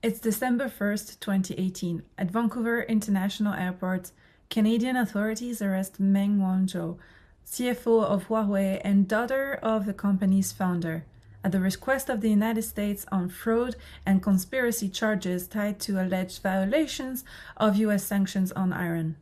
It's December 1st, 2018. At Vancouver International Airport, Canadian authorities arrest Meng Wanzhou, CFO of Huawei and daughter of the company's founder, at the request of the United States on fraud and conspiracy charges tied to alleged violations of US sanctions on Iran.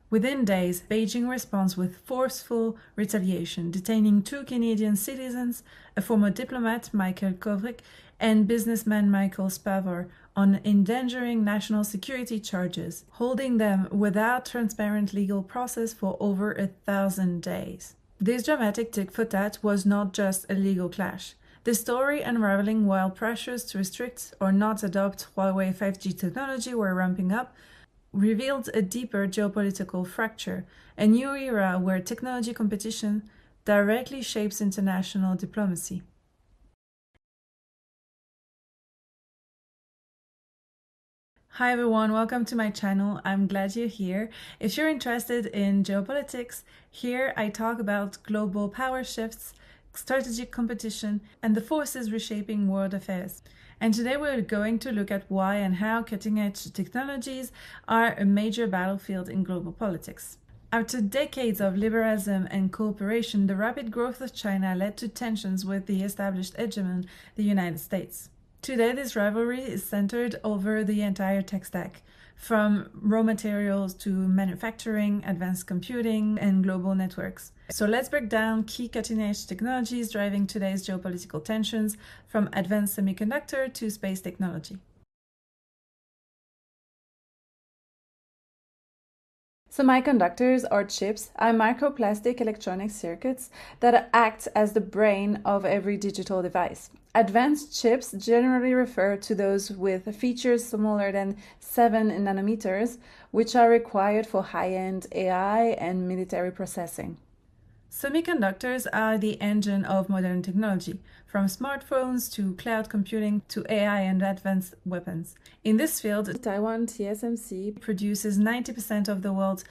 Within days, Beijing responds with forceful retaliation, detaining 2 Canadian citizens, a former diplomat, Michael Kovrig, and businessman Michael Spavor, on endangering national security charges, holding them without transparent legal process for over 1,000 days. This dramatic tit for tat was not just a legal clash. The story unraveling while pressures to restrict or not adopt Huawei 5G technology were ramping up, revealed a deeper geopolitical fracture, a new era where technology competition directly shapes international diplomacy. Hi everyone, welcome to my channel. I'm glad you're here. If you're interested in geopolitics, here I talk about global power shifts, strategic competition, and the forces reshaping world affairs. And today we're going to look at why and how cutting-edge technologies are a major battlefield in global politics. After decades of liberalism and cooperation, the rapid growth of China led to tensions with the established hegemon, the United States. Today, this rivalry is centered over the entire tech stack, from raw materials to manufacturing, advanced computing, and global networks. So let's break down key cutting-edge technologies driving today's geopolitical tensions, from advanced semiconductor to space technology. Semiconductors, or chips, are microplastic electronic circuits that act as the brain of every digital device. Advanced chips generally refer to those with features smaller than 7 nanometers, which are required for high-end AI and military processing. Semiconductors are the engine of modern technology, from smartphones to cloud computing to AI and advanced weapons. In this field, Taiwan TSMC produces 90% of the world's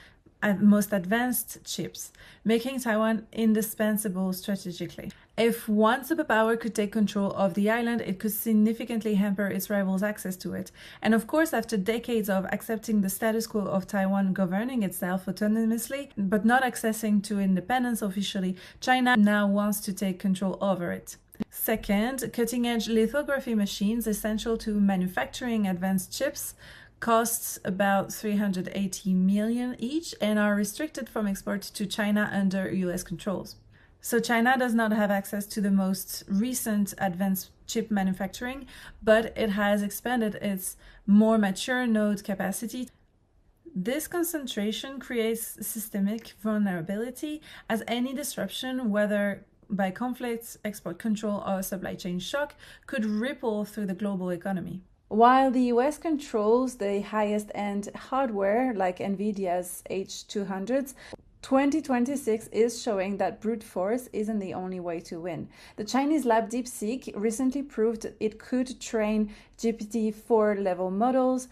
most advanced chips, making Taiwan indispensable strategically. If one superpower could take control of the island, it could significantly hamper its rivals' access to it. And of course, after decades of accepting the status quo of Taiwan governing itself autonomously, but not accessing to independence officially, China now wants to take control over it. Second, cutting-edge lithography machines essential to manufacturing advanced chips costs about $380 million each and are restricted from export to China under US controls. So China does not have access to the most recent advanced chip manufacturing, but it has expanded its more mature node capacity. This concentration creates systemic vulnerability, as any disruption, whether by conflicts, export control, or supply chain shock, could ripple through the global economy. While the US controls the highest-end hardware, like NVIDIA's H200s, 2026 is showing that brute force isn't the only way to win. The Chinese lab DeepSeek recently proved it could train GPT-4 level models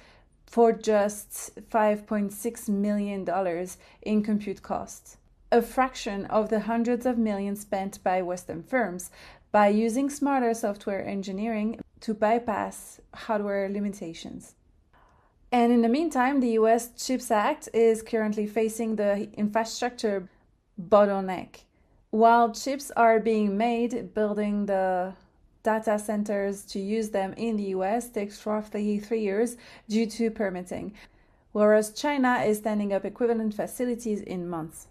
for just $5.6 million in compute costs, a fraction of the hundreds of millions spent by Western firms, by using smarter software engineering to bypass hardware limitations. And in the meantime, the US CHIPS Act is currently facing the infrastructure bottleneck. While chips are being made, building the data centers to use them in the US takes roughly 3 years due to permitting, whereas China is standing up equivalent facilities in months.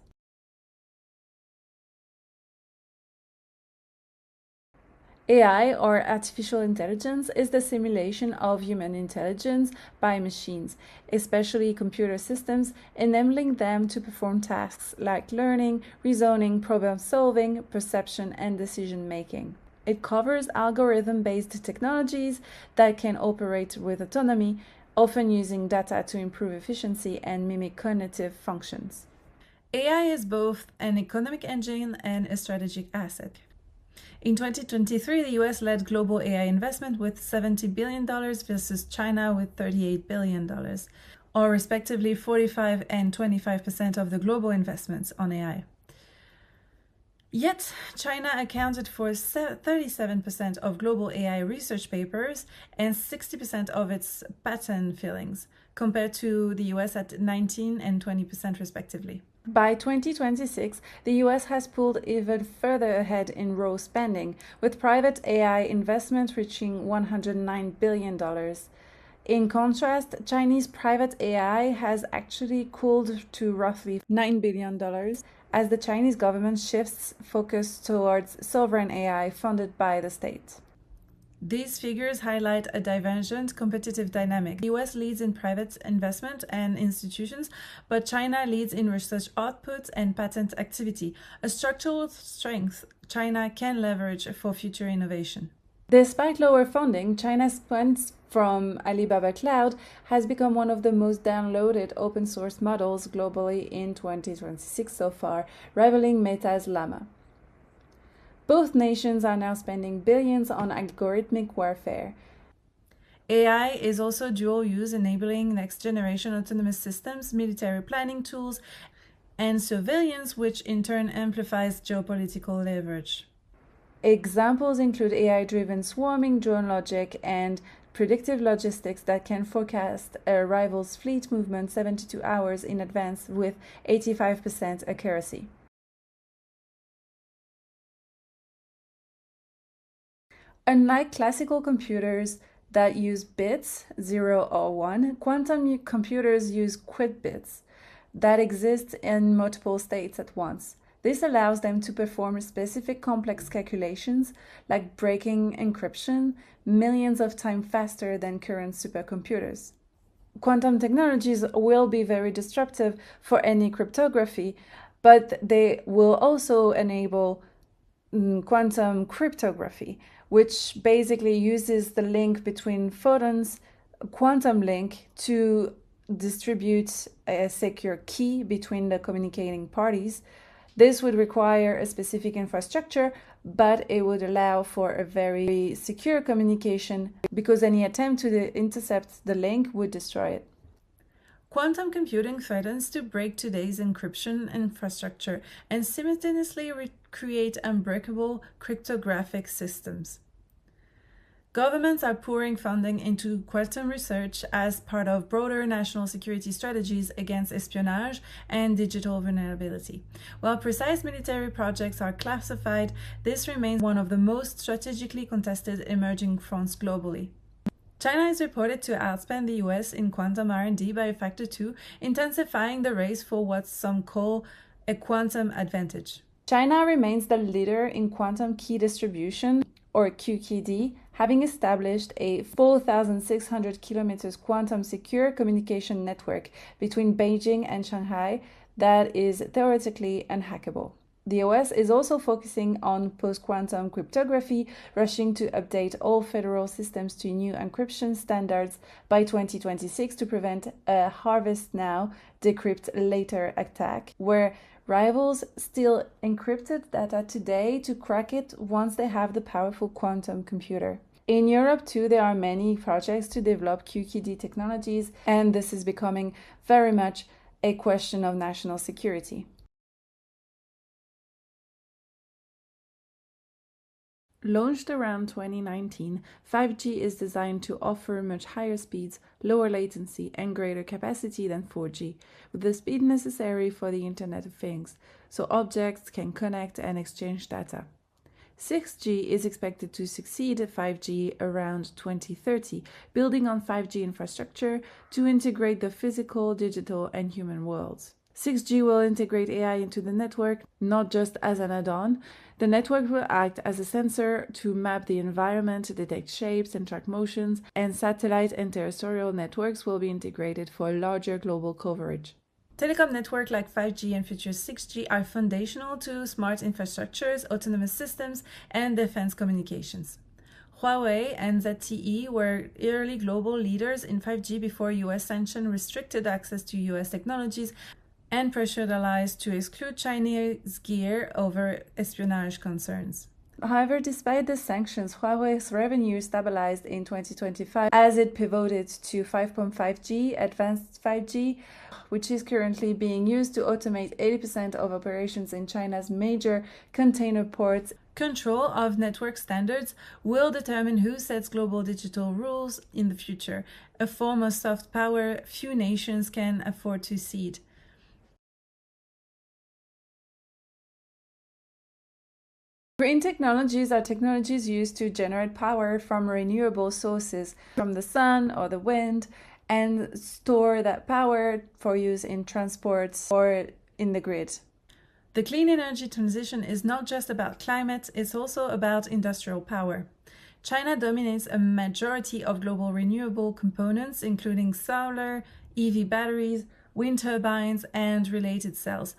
AI, or artificial intelligence, is the simulation of human intelligence by machines, especially computer systems, enabling them to perform tasks like learning, reasoning, problem solving, perception, and decision making. It covers algorithm-based technologies that can operate with autonomy, often using data to improve efficiency and mimic cognitive functions. AI is both an economic engine and a strategic asset. In 2023, the US led global AI investment with $70 billion versus China with $38 billion, or respectively 45 and 25% of the global investments on AI. Yet, China accounted for 37% of global AI research papers and 60% of its patent filings, compared to the US at 19 and 20% respectively. By 2026, the US has pulled even further ahead in raw spending, with private AI investment reaching $109 billion. In contrast, Chinese private AI has actually cooled to roughly $9 billion as the Chinese government shifts focus towards sovereign AI funded by the state. These figures highlight a divergent competitive dynamic. The US leads in private investment and institutions, but China leads in research output and patent activity, a structural strength China can leverage for future innovation. Despite lower funding, China's spend from Alibaba Cloud has become one of the most downloaded open source models globally in 2026 so far, rivaling Meta's Llama. Both nations are now spending billions on algorithmic warfare. AI is also dual use, enabling next-generation autonomous systems, military planning tools, and surveillance, which in turn amplifies geopolitical leverage. Examples include AI-driven swarming, drone logic, and predictive logistics that can forecast a rival's fleet movement 72 hours in advance with 85% accuracy. Unlike classical computers that use bits, 0 or 1, quantum computers use qubit bits that exist in multiple states at once. This allows them to perform specific complex calculations, like breaking encryption, millions of times faster than current supercomputers. Quantum technologies will be very disruptive for any cryptography, but they will also enable quantum cryptography, which basically uses the link between photons, quantum link, to distribute a secure key between the communicating parties. This would require a specific infrastructure, but it would allow for a very secure communication because any attempt to intercept the link would destroy it. Quantum computing threatens to break today's encryption infrastructure and simultaneously create unbreakable cryptographic systems. Governments are pouring funding into quantum research as part of broader national security strategies against espionage and digital vulnerability. While precise military projects are classified, this remains one of the most strategically contested emerging fronts globally. China is reported to outspend the US in quantum R&D by a factor 2, intensifying the race for what some call a quantum advantage. China remains the leader in quantum key distribution, or QKD, having established a 4,600 kilometers quantum secure communication network between Beijing and Shanghai that is theoretically unhackable. The US is also focusing on post-quantum cryptography, rushing to update all federal systems to new encryption standards by 2026 to prevent a harvest now, decrypt later attack, where rivals steal encrypted data today to crack it once they have the powerful quantum computer. In Europe, too, there are many projects to develop QKD technologies, and this is becoming very much a question of national security. Launched around 2019, 5G is designed to offer much higher speeds, lower latency, and greater capacity than 4G, with the speed necessary for the Internet of Things, so objects can connect and exchange data. 6G is expected to succeed 5G around 2030, building on 5G infrastructure to integrate the physical, digital, and human worlds. 6G will integrate AI into the network, not just as an add-on. The network will act as a sensor to map the environment, detect shapes, and track motions, and satellite and terrestrial networks will be integrated for larger global coverage. Telecom networks like 5G and future 6G are foundational to smart infrastructures, autonomous systems, and defense communications. Huawei and ZTE were early global leaders in 5G before US sanctions restricted access to US technologies and pressured allies to exclude Chinese gear over espionage concerns. However, despite the sanctions, Huawei's revenue stabilized in 2025 as it pivoted to 5.5G, advanced 5G, which is currently being used to automate 80% of operations in China's major container ports. Control of network standards will determine who sets global digital rules in the future, a form of soft power few nations can afford to cede. Green technologies are technologies used to generate power from renewable sources, from the sun or the wind, and store that power for use in transports or in the grid. The clean energy transition is not just about climate, it's also about industrial power. China dominates a majority of global renewable components, including solar, EV batteries, wind turbines, and related cells,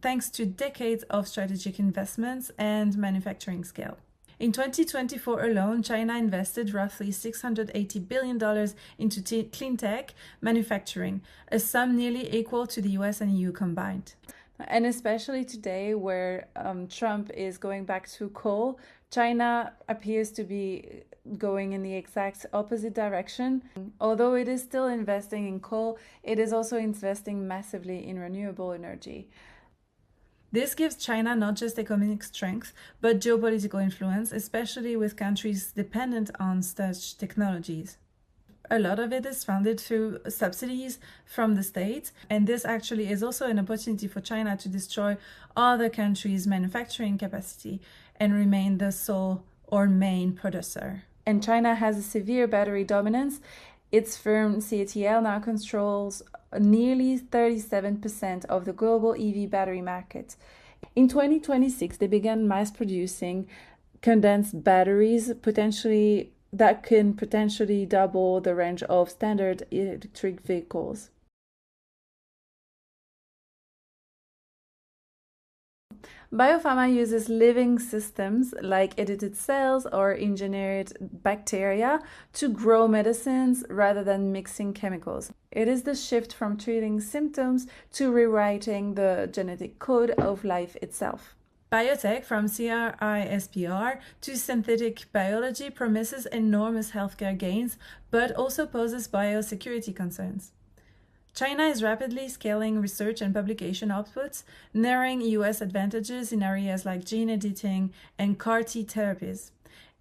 thanks to decades of strategic investments and manufacturing scale. In 2024 alone, China invested roughly $680 billion into clean tech manufacturing, a sum nearly equal to the US and EU combined. And especially today, where Trump is going back to coal, China appears to be going in the exact opposite direction. Although it is still investing in coal, it is also investing massively in renewable energy. This gives China not just economic strength, but geopolitical influence, especially with countries dependent on such technologies. A lot of it is funded through subsidies from the state, and this actually is also an opportunity for China to destroy other countries' manufacturing capacity and remain the sole or main producer. And China has a severe battery dominance. Its firm CATL now controls nearly 37% of the global EV battery market. In 2026, they began mass producing condensed batteries, that can potentially double the range of standard electric vehicles. Biopharma uses living systems like edited cells or engineered bacteria to grow medicines rather than mixing chemicals. It is the shift from treating symptoms to rewriting the genetic code of life itself. Biotech, from CRISPR to synthetic biology, promises enormous healthcare gains, but also poses biosecurity concerns. China is rapidly scaling research and publication outputs, narrowing US advantages in areas like gene editing and CAR-T therapies.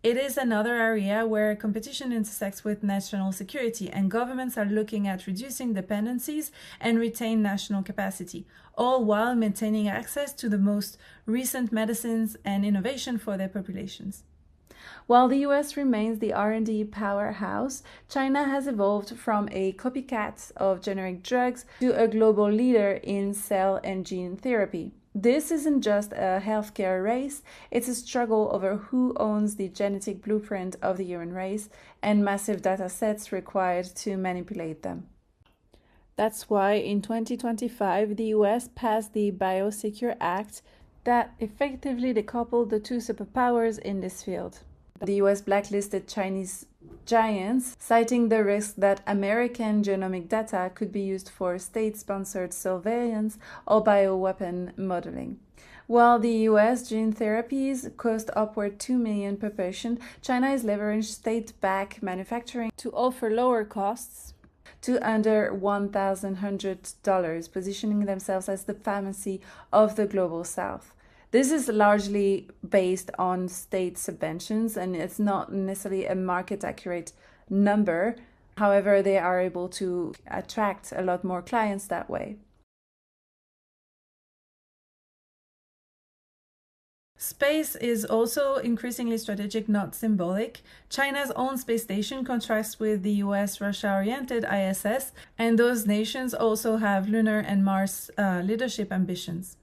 It is another area where competition intersects with national security, and governments are looking at reducing dependencies and retain national capacity, all while maintaining access to the most recent medicines and innovation for their populations. While the US remains the R&D powerhouse, China has evolved from a copycat of generic drugs to a global leader in cell and gene therapy. This isn't just a healthcare race, it's a struggle over who owns the genetic blueprint of the human race and massive data sets required to manipulate them. That's why in 2025, the US passed the Biosecure Act that effectively decoupled the two superpowers in this field. The US blacklisted Chinese giants, citing the risk that American genomic data could be used for state-sponsored surveillance or bioweapon modeling. While the US gene therapies cost upward $2 million per patient, China is leveraging state-backed manufacturing to offer lower costs to under $1,100, positioning themselves as the pharmacy of the global south. This is largely based on state subventions, and it's not necessarily a market-accurate number. However, they are able to attract a lot more clients that way. Space is also increasingly strategic, not symbolic. China's own space station contrasts with the US Russia-oriented ISS, and those nations also have lunar and Mars leadership ambitions.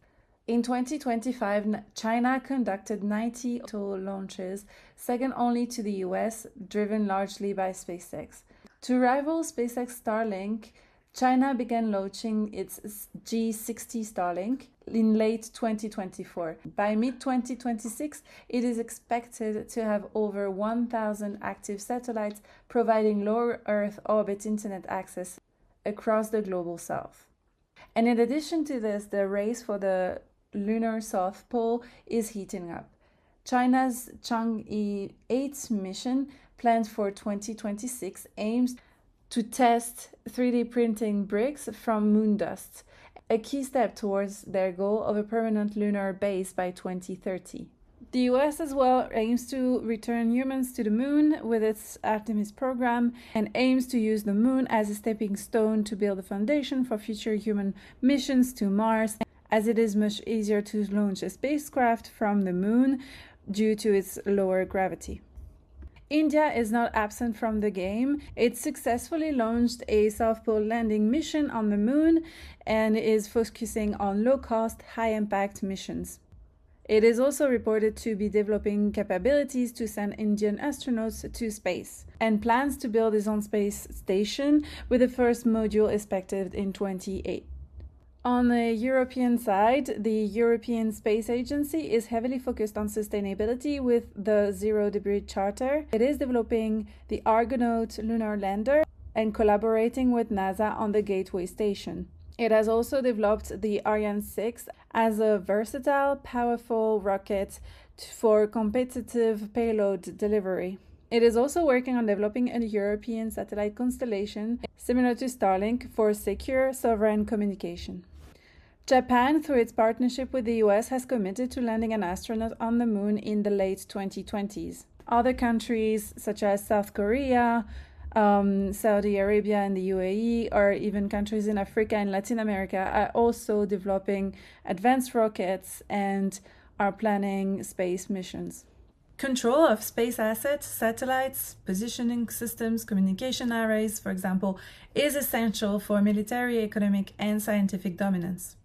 In 2025, China conducted 90 total launches, second only to the US, driven largely by SpaceX. To rival SpaceX Starlink, China began launching its G60 Starlink in late 2024. By mid-2026, it is expected to have over 1,000 active satellites providing low Earth orbit internet access across the global south. And in addition to this, the race for the lunar South Pole is heating up. China's Chang'e 8 mission, planned for 2026, aims to test 3D printing bricks from moon dust, a key step towards their goal of a permanent lunar base by 2030. The US as well aims to return humans to the moon with its Artemis program and aims to use the moon as a stepping stone to build a foundation for future human missions to Mars, as it is much easier to launch a spacecraft from the moon due to its lower gravity. India is not absent from the game. It successfully launched a South Pole landing mission on the moon and is focusing on low-cost, high-impact missions. It is also reported to be developing capabilities to send Indian astronauts to space and plans to build its own space station, with the first module expected in 2028. On the European side, the European Space Agency is heavily focused on sustainability with the Zero Debris Charter. It is developing the Argonaut lunar lander and collaborating with NASA on the Gateway station. It has also developed the Ariane 6 as a versatile, powerful rocket for competitive payload delivery. It is also working on developing a European satellite constellation similar to Starlink for secure, sovereign communication. Japan, through its partnership with the US, has committed to landing an astronaut on the moon in the late 2020s. Other countries, such as South Korea, Saudi Arabia and the UAE, or even countries in Africa and Latin America, are also developing advanced rockets and are planning space missions. Control of space assets, satellites, positioning systems, communication arrays, for example, is essential for military, economic, and scientific dominance.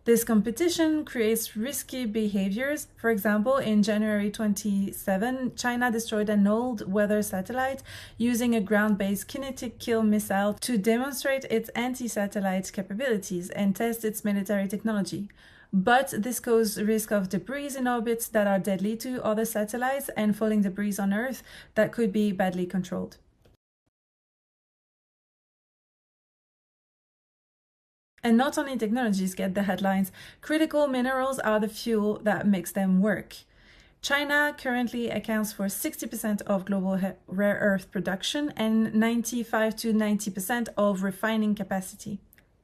This competition creates risky behaviors. For example, in January 27, China destroyed an old weather satellite using a ground-based kinetic kill missile to demonstrate its anti-satellite capabilities and test its military technology. But this caused risk of debris in orbits that are deadly to other satellites and falling debris on Earth that could be badly controlled. And not only technologies get the headlines, critical minerals are the fuel that makes them work. China currently accounts for 60% of global rare earth production and 95 to 90% of refining capacity.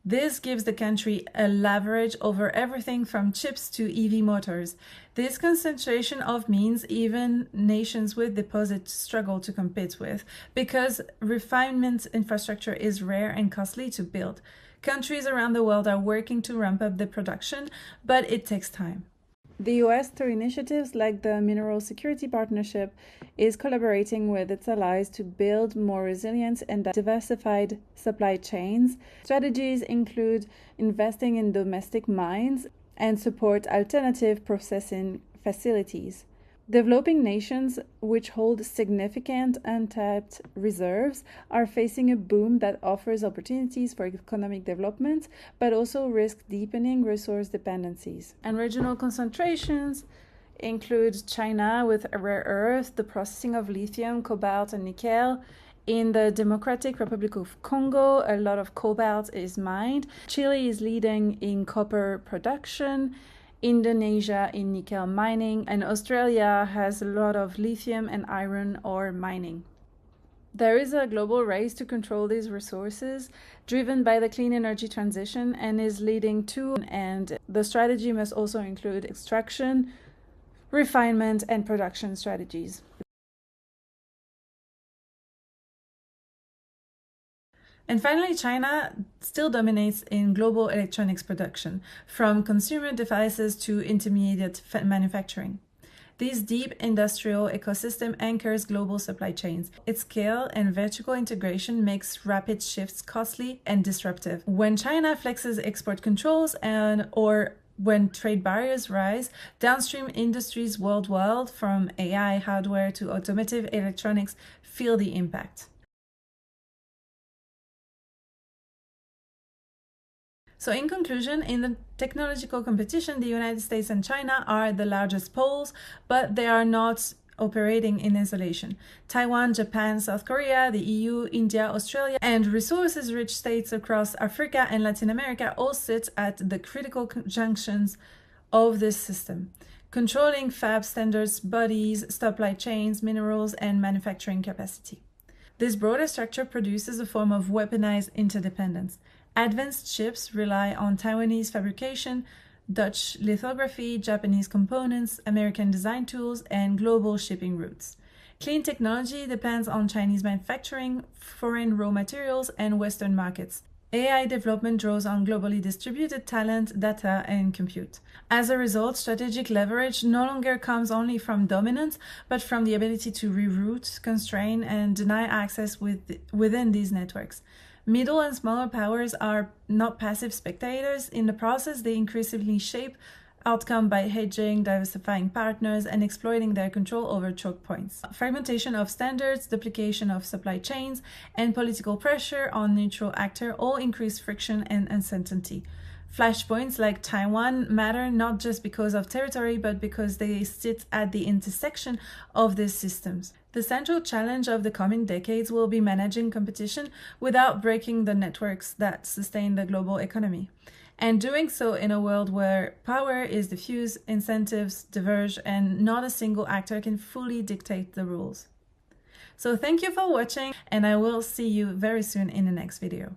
This gives the country a leverage over everything from chips to EV motors. This concentration of means even nations with deposits struggle to compete with, because refinement infrastructure is rare and costly to build. Countries around the world are working to ramp up the production, but it takes time. The US, through initiatives like the Mineral Security Partnership, is collaborating with its allies to build more resilient and diversified supply chains. Strategies include investing in domestic mines and support alternative processing facilities. Developing nations, which hold significant untapped reserves, are facing a boom that offers opportunities for economic development, but also risks deepening resource dependencies. And regional concentrations include China with rare earth, the processing of lithium, cobalt, and nickel. In the Democratic Republic of Congo, a lot of cobalt is mined. Chile is leading in copper production. Indonesia in nickel mining, and Australia has a lot of lithium and iron ore mining. There is a global race to control these resources, driven by the clean energy transition, and is leading to, and the strategy must also include extraction, refinement, and production strategies. And finally, China still dominates in global electronics production, from consumer devices to intermediate manufacturing. This deep industrial ecosystem anchors global supply chains. Its scale and vertical integration makes rapid shifts costly and disruptive. When China flexes export controls or when trade barriers rise, downstream industries worldwide, from AI hardware to automotive electronics, feel the impact. So in conclusion, in the technological competition, the United States and China are the largest poles, but they are not operating in isolation. Taiwan, Japan, South Korea, the EU, India, Australia, and resources-rich states across Africa and Latin America all sit at the critical junctions of this system. controlling fab standards, bodies, supply chains, minerals, and manufacturing capacity. This broader structure produces a form of weaponized interdependence. Advanced chips rely on Taiwanese fabrication, Dutch lithography, Japanese components, American design tools, and global shipping routes. Clean technology depends on Chinese manufacturing, foreign raw materials, and Western markets. AI development draws on globally distributed talent, data, and compute. As a result, strategic leverage no longer comes only from dominance, but from the ability to reroute, constrain, and deny access within these networks. Middle and smaller powers are not passive spectators. In the process, they increasingly shape outcome by hedging, diversifying partners, and exploiting their control over choke points. Fragmentation of standards, duplication of supply chains, and political pressure on neutral actors all increase friction and uncertainty. Flashpoints like Taiwan matter not just because of territory, but because they sit at the intersection of these systems. The central challenge of the coming decades will be managing competition without breaking the networks that sustain the global economy, and doing so in a world where power is diffuse, incentives diverge, and not a single actor can fully dictate the rules. So thank you for watching, and I will see you very soon in the next video.